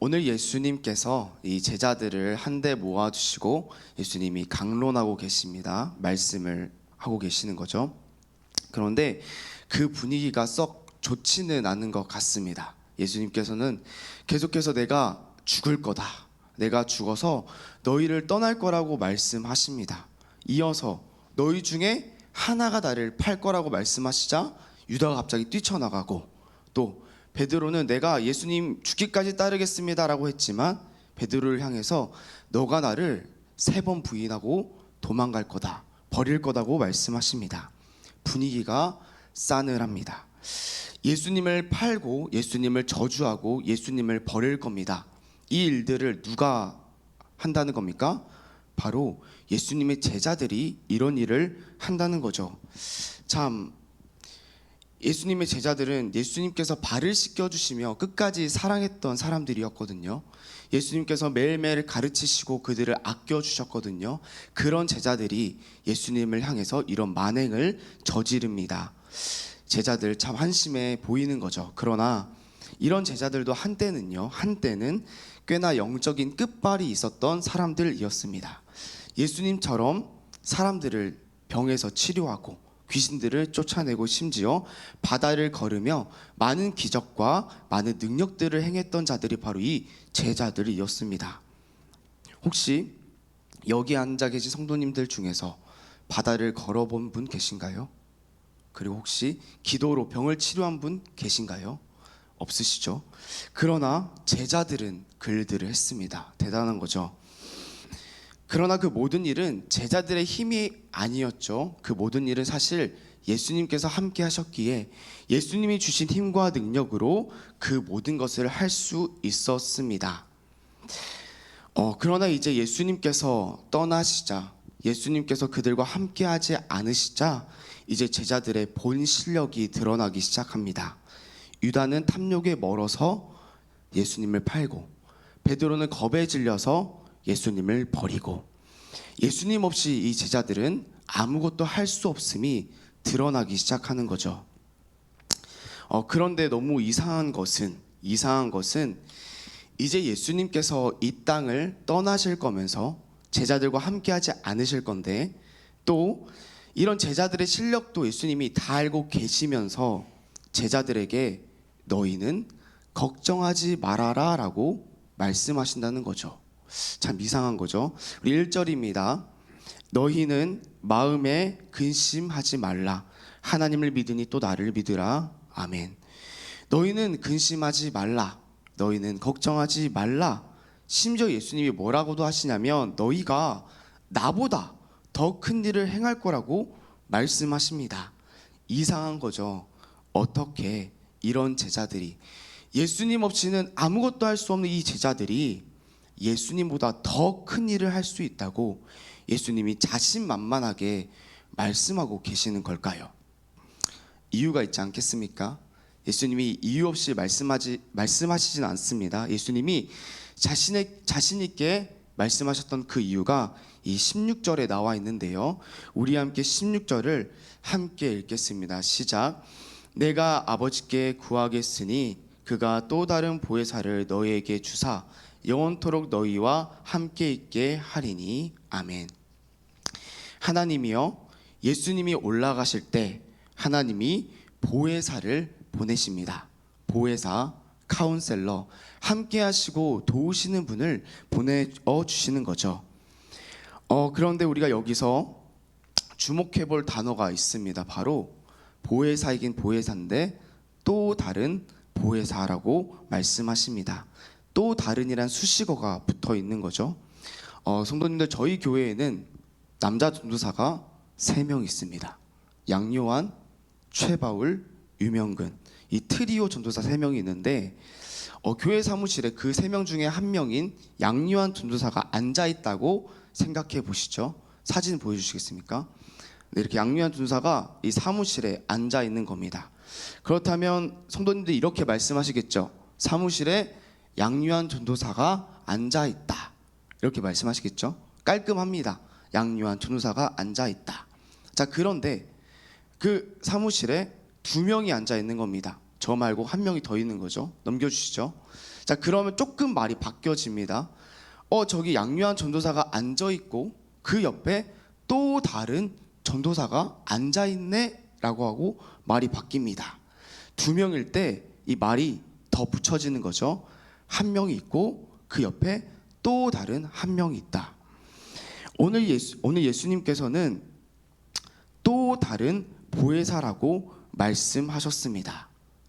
오늘 예수님께서 이 제자들을 한데 모아주시고 예수님이 강론하고 계십니다. 말씀을 하고 계시는 거죠. 그런데 그 분위기가 썩 좋지는 않은 것 같습니다. 예수님께서는 계속해서 내가 죽을 거다, 내가 죽어서 너희를 떠날 거라고 말씀하십니다. 이어서 너희 중에 하나가 나를 팔 거라고 말씀하시자 유다가 갑자기 뛰쳐나가고, 또 베드로는 내가 예수님 죽기까지 따르겠습니다 라고 했지만 베드로를 향해서 너가 나를 3번 부인하고 도망갈 거다, 버릴 거다고 말씀하십니다. 분위기가 싸늘합니다. 예수님을 팔고 예수님을 저주하고 예수님을 버릴 겁니다. 이 일들을 누가 한다는 겁니까? 바로 예수님의 제자들이 이런 일을 한다는 거죠. 참, 예수님의 제자들은 예수님께서 발을 씻겨주시며 끝까지 사랑했던 사람들이었거든요. 예수님께서 매일매일 가르치시고 그들을 아껴주셨거든요. 그런 제자들이 예수님을 향해서 이런 만행을 저지릅니다. 제자들 참 한심해 보이는 거죠. 그러나 이런 제자들도 한때는 꽤나 영적인 끝발이 있었던 사람들이었습니다. 예수님처럼 사람들을 병에서 치료하고 귀신들을 쫓아내고 심지어 바다를 걸으며 많은 기적과 많은 능력들을 행했던 자들이 바로 이 제자들이었습니다. 혹시 여기 앉아 계신 성도님들 중에서 바다를 걸어본 분 계신가요? 그리고 혹시 기도로 병을 치료한 분 계신가요? 없으시죠? 그러나 제자들은 그 일들을 했습니다. 대단한 거죠. 그러나 그 모든 일은 제자들의 힘이 아니었죠. 그 모든 일은 사실 예수님께서 함께 하셨기에 예수님이 주신 힘과 능력으로 그 모든 것을 할 수 있었습니다. 그러나 이제 예수님께서 떠나시자, 예수님께서 그들과 함께 하지 않으시자 이제 제자들의 본 실력이 드러나기 시작합니다. 유다는 탐욕에 멀어서 예수님을 팔고, 베드로는 겁에 질려서 예수님을 버리고, 예수님 없이 이 제자들은 아무것도 할 수 없음이 드러나기 시작하는 거죠. 그런데 너무 이상한 것은 이제 예수님께서 이 땅을 떠나실 거면서 제자들과 함께 하지 않으실 건데, 또 이런 제자들의 실력도 예수님이 다 알고 계시면서 제자들에게 너희는 걱정하지 말아라 라고 말씀하신다는 거죠. 참 이상한 거죠. 우리 1절입니다. 너희는 마음에 근심하지 말라. 하나님을 믿으니 또 나를 믿으라. 아멘. 너희는 근심하지 말라. 너희는 걱정하지 말라. 심지어 예수님이 뭐라고도 하시냐면 너희가 나보다 더 큰 일을 행할 거라고 말씀하십니다. 이상한 거죠. 어떻게 이런 제자들이, 예수님 없이는 아무것도 할 수 없는 이 제자들이 예수님보다 더 큰 일을 할 수 있다고 예수님이 자신만만하게 말씀하고 계시는 걸까요? 이유가 있지 않겠습니까? 예수님이 이유 없이 말씀하시진 않습니다. 예수님이 자신 있게 말씀하셨던 그 이유가 이 16절에 나와 있는데요. 우리 함께 16절을 함께 읽겠습니다. 시작. 내가 아버지께 구하겠으니 그가 또 다른 보혜사를 너희에게 주사 영원토록 너희와 함께 있게 하리니. 아멘. 하나님이요, 예수님이 올라가실 때 하나님이 보혜사를 보내십니다. 보혜사, 카운셀러, 함께 하시고 도우시는 분을 보내주시는 거죠. 그런데 우리가 여기서 주목해 볼 단어가 있습니다. 바로 보혜사이긴 보혜사인데 또 다른 보혜사라고 말씀하십니다. 또 다른이란 수식어가 붙어 있는 거죠. 성도님들, 저희 교회에는 남자 전도사가 3명 있습니다. 양요한, 최바울, 유명근, 이 트리오 전도사 3명이 있는데 교회 사무실에 그 3명 중에 한 명인 양요한 전도사가 앉아 있다고 생각해 보시죠. 사진 보여주시겠습니까? 네, 이렇게 양요한 전도사가 이 사무실에 앉아 있는 겁니다. 그렇다면 성도님들이 이렇게 말씀하시겠죠. 사무실에 양요한 전도사가 앉아 있다, 이렇게 말씀하시겠죠. 깔끔합니다. 양요한 전도사가 앉아 있다. 자, 그런데 그 사무실에 2명이 앉아 있는 겁니다. 저 말고 한 명이 더 있는 거죠. 넘겨주시죠. 자, 그러면 조금 말이 바뀌어집니다. 저기 양요한 전도사가 앉아 있고 그 옆에 또 다른 전도사가 앉아 있네 라고 하고 말이 바뀝니다. 두 명일 때 이 말이 더 붙여지는 거죠. 한 명이 있고 그 옆에 또 다른 한 명이 있다. 오늘 예수님께서는 또 다른 보혜사라고 말씀하셨습니다.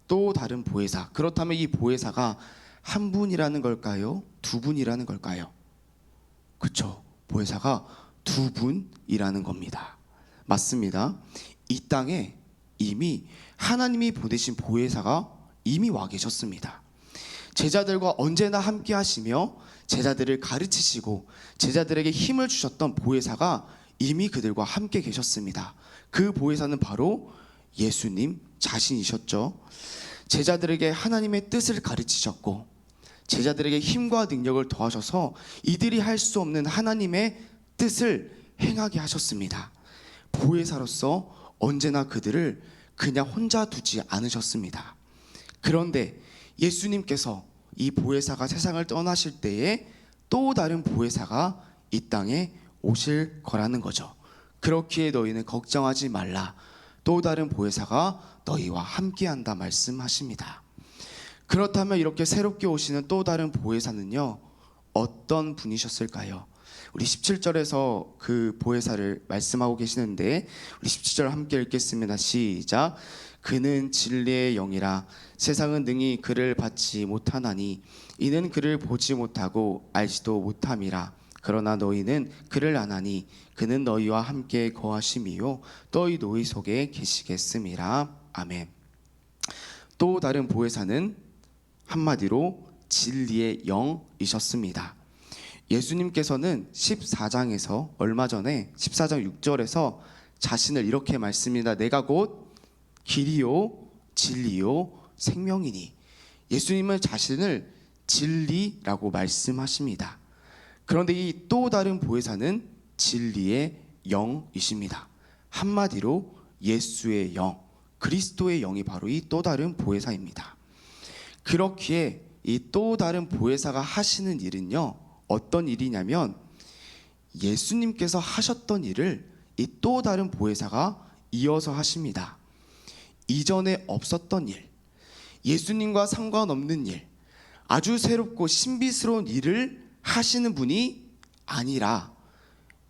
또 다른 보혜사. 그렇다면 이 보혜사가 한 분이라는 걸까요? 두 분이라는 걸까요? 그렇죠. 보혜사가 두 분이라는 겁니다. 맞습니다. 이 땅에 이미 하나님이 보내신 보혜사가 이미 와 계셨습니다. 제자들과 언제나 함께 하시며 제자들을 가르치시고 제자들에게 힘을 주셨던 보혜사가 이미 그들과 함께 계셨습니다. 그 보혜사는 바로 예수님 자신이셨죠. 제자들에게 하나님의 뜻을 가르치셨고 제자들에게 힘과 능력을 더하셔서 이들이 할 수 없는 하나님의 뜻을 행하게 하셨습니다. 보혜사로서 언제나 그들을 그냥 혼자 두지 않으셨습니다. 그런데 예수님께서 이 보혜사가 세상을 떠나실 때에 또 다른 보혜사가 이 땅에 오실 거라는 거죠. 그렇기에 너희는 걱정하지 말라. 또 다른 보혜사가 너희와 함께한다 말씀하십니다. 그렇다면 이렇게 새롭게 오시는 또 다른 보혜사는요, 어떤 분이셨을까요? 우리 17절에서 그 보혜사를 말씀하고 계시는데 우리 17절 함께 읽겠습니다. 시작. 그는 진리의 영이라 세상은 능히 그를 받지 못하나니 이는 그를 보지 못하고 알지도 못함이라. 그러나 너희는 그를 아나니 그는 너희와 함께 거하심이요 너희 속에 계시겠음이라. 아멘. 또 다른 보혜사는 한마디로 진리의 영이셨습니다. 예수님께서는 14장에서 얼마 전에 14장 6절에서 자신을 이렇게 말씀합니다. 내가 곧 길이요 진리요 생명이니. 예수님은 자신을 진리라고 말씀하십니다. 그런데 이 또 다른 보혜사는 진리의 영이십니다. 한마디로 예수의 영, 그리스도의 영이 바로 이 또 다른 보혜사입니다. 그렇기에 이 또 다른 보혜사가 하시는 일은요, 어떤 일이냐면 예수님께서 하셨던 일을 이 또 다른 보혜사가 이어서 하십니다. 이전에 없었던 일, 예수님과 상관없는 일, 아주 새롭고 신비스러운 일을 하시는 분이 아니라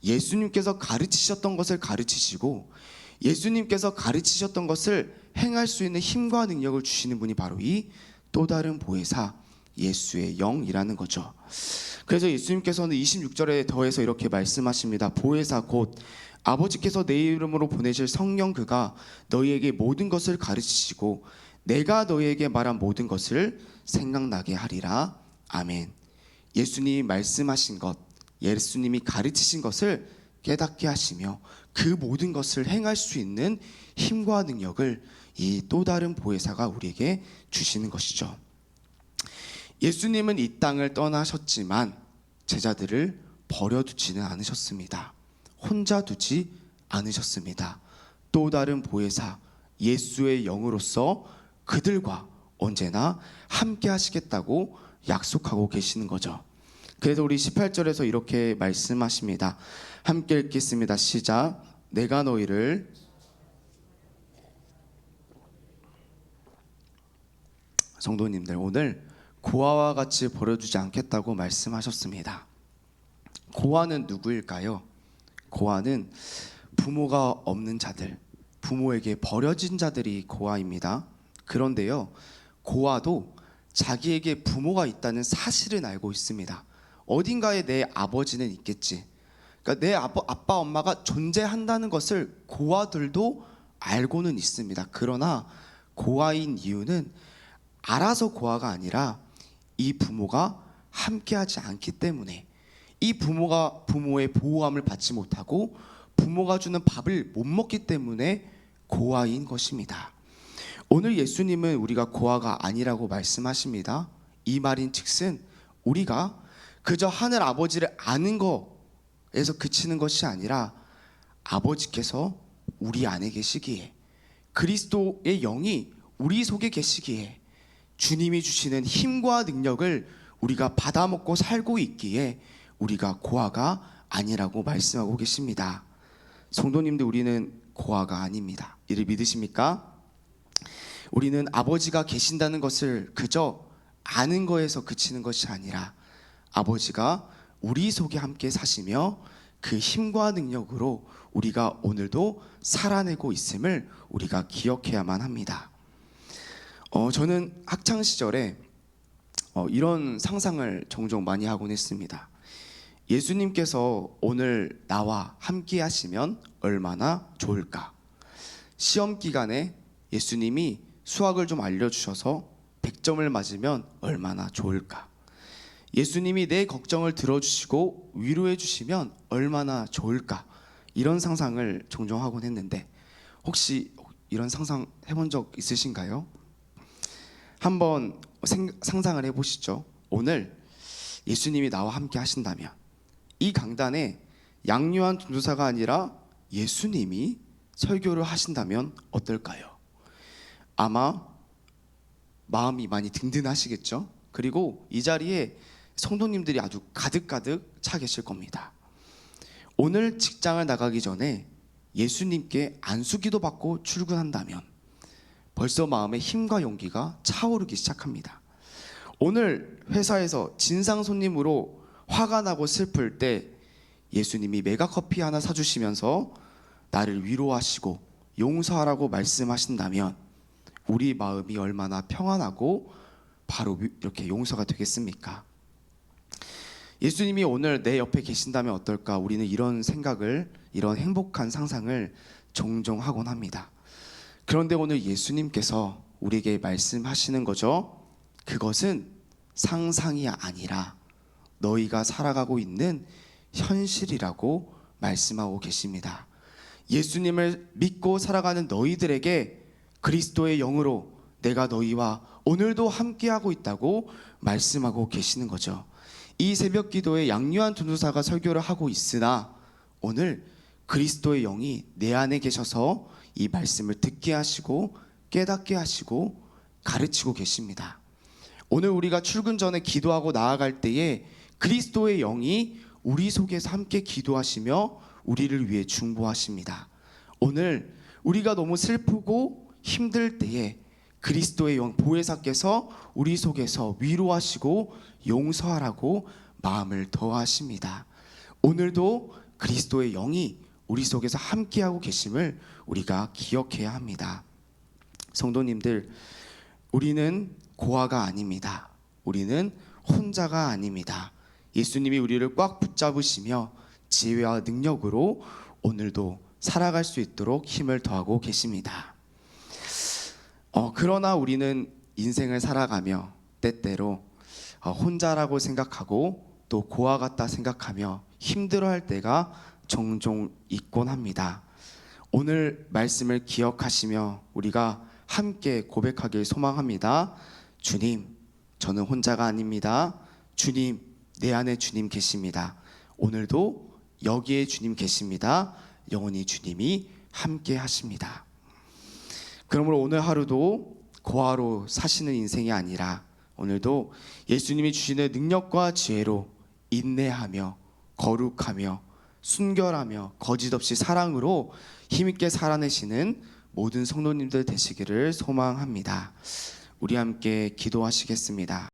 예수님께서 가르치셨던 것을 가르치시고 예수님께서 가르치셨던 것을 행할 수 있는 힘과 능력을 주시는 분이 바로 이 또 다른 보혜사 예수의 영이라는 거죠. 그래서 예수님께서는 26절에 더해서 이렇게 말씀하십니다. 보혜사 곧 아버지께서 내 이름으로 보내실 성령 그가 너희에게 모든 것을 가르치시고 내가 너희에게 말한 모든 것을 생각나게 하리라. 아멘. 예수님이 말씀하신 것, 예수님이 가르치신 것을 깨닫게 하시며 그 모든 것을 행할 수 있는 힘과 능력을 이 또 다른 보혜사가 우리에게 주시는 것이죠. 예수님은 이 땅을 떠나셨지만 제자들을 버려두지는 않으셨습니다. 혼자 두지 않으셨습니다. 또 다른 보혜사 예수의 영으로서 그들과 언제나 함께 하시겠다고 약속하고 계시는 거죠. 그래서 우리 18절에서 이렇게 말씀하십니다. 함께 읽겠습니다. 시작. 내가 너희를 성도님들, 오늘 고아와 같이 버려두지 않겠다고 말씀하셨습니다. 고아는 누구일까요? 고아는 부모가 없는 자들, 부모에게 버려진 자들이 고아입니다. 그런데요, 고아도 자기에게 부모가 있다는 사실은 알고 있습니다. 어딘가에 내 아버지는 있겠지. 그러니까 내 아빠 엄마가 존재한다는 것을 고아들도 알고는 있습니다. 그러나 고아인 이유는 알아서 고아가 아니라 이 부모가 함께하지 않기 때문에, 이 부모가 부모의 보호함을 받지 못하고 부모가 주는 밥을 못 먹기 때문에 고아인 것입니다. 오늘 예수님은 우리가 고아가 아니라고 말씀하십니다. 이 말인 즉슨 우리가 그저 하늘 아버지를 아는 거에서 그치는 것이 아니라 아버지께서 우리 안에 계시기에 그리스도의 영이 우리 속에 계시기에 주님이 주시는 힘과 능력을 우리가 받아먹고 살고 있기에 우리가 고아가 아니라고 말씀하고 계십니다. 성도님들, 우리는 고아가 아닙니다. 이를 믿으십니까? 우리는 아버지가 계신다는 것을 그저 아는 거에서 그치는 것이 아니라 아버지가 우리 속에 함께 사시며 그 힘과 능력으로 우리가 오늘도 살아내고 있음을 우리가 기억해야만 합니다. 저는 학창 시절에 이런 상상을 종종 많이 하곤 했습니다. 예수님께서 오늘 나와 함께 하시면 얼마나 좋을까? 시험 기간에 예수님이 수학을 좀 알려주셔서 100점을 맞으면 얼마나 좋을까? 예수님이 내 걱정을 들어주시고 위로해 주시면 얼마나 좋을까? 이런 상상을 종종 하곤 했는데 혹시 이런 상상 해본 적 있으신가요? 한번 상상을 해보시죠. 오늘 예수님이 나와 함께 하신다면 이 강단에 양요한 전도사가 아니라 예수님이 설교를 하신다면 어떨까요? 아마 마음이 많이 든든하시겠죠? 그리고 이 자리에 성도님들이 아주 가득가득 차 계실 겁니다. 오늘 직장을 나가기 전에 예수님께 안수기도 받고 출근한다면 벌써 마음에 힘과 용기가 차오르기 시작합니다. 오늘 회사에서 진상 손님으로 화가 나고 슬플 때 예수님이 메가커피 하나 사주시면서 나를 위로하시고 용서하라고 말씀하신다면 우리 마음이 얼마나 평안하고 바로 이렇게 용서가 되겠습니까? 예수님이 오늘 내 옆에 계신다면 어떨까? 우리는 이런 생각을, 이런 행복한 상상을 종종 하곤 합니다. 그런데 오늘 예수님께서 우리에게 말씀하시는 거죠. 그것은 상상이 아니라 너희가 살아가고 있는 현실이라고 말씀하고 계십니다. 예수님을 믿고 살아가는 너희들에게 그리스도의 영으로 내가 너희와 오늘도 함께하고 있다고 말씀하고 계시는 거죠. 이 새벽 기도에 양요한 전도사가 설교를 하고 있으나 오늘 그리스도의 영이 내 안에 계셔서 이 말씀을 듣게 하시고 깨닫게 하시고 가르치고 계십니다. 오늘 우리가 출근 전에 기도하고 나아갈 때에 그리스도의 영이 우리 속에서 함께 기도하시며 우리를 위해 중보하십니다. 오늘 우리가 너무 슬프고 힘들 때에 그리스도의 영 보혜사께서 우리 속에서 위로하시고 용서하라고 마음을 더하십니다. 오늘도 그리스도의 영이 우리 속에서 함께하고 계심을 우리가 기억해야 합니다. 성도님들, 우리는 고아가 아닙니다. 우리는 혼자가 아닙니다. 예수님이 우리를 꽉 붙잡으시며 지혜와 능력으로 오늘도 살아갈 수 있도록 힘을 더하고 계십니다. 그러나 우리는 인생을 살아가며 때때로 혼자라고 생각하고 또 고아 같다 생각하며 힘들어할 때가 종종 있곤 합니다. 오늘 말씀을 기억하시며 우리가 함께 고백하길 소망합니다. 주님, 저는 혼자가 아닙니다. 주님, 내 안에 주님 계십니다. 오늘도 여기에 주님 계십니다. 영원히 주님이 함께 하십니다. 그러므로 오늘 하루도 고아로 사시는 인생이 아니라 오늘도 예수님이 주시는 능력과 지혜로 인내하며 거룩하며 순결하며 거짓없이 사랑으로 힘있게 살아내시는 모든 성도님들 되시기를 소망합니다. 우리 함께 기도하시겠습니다.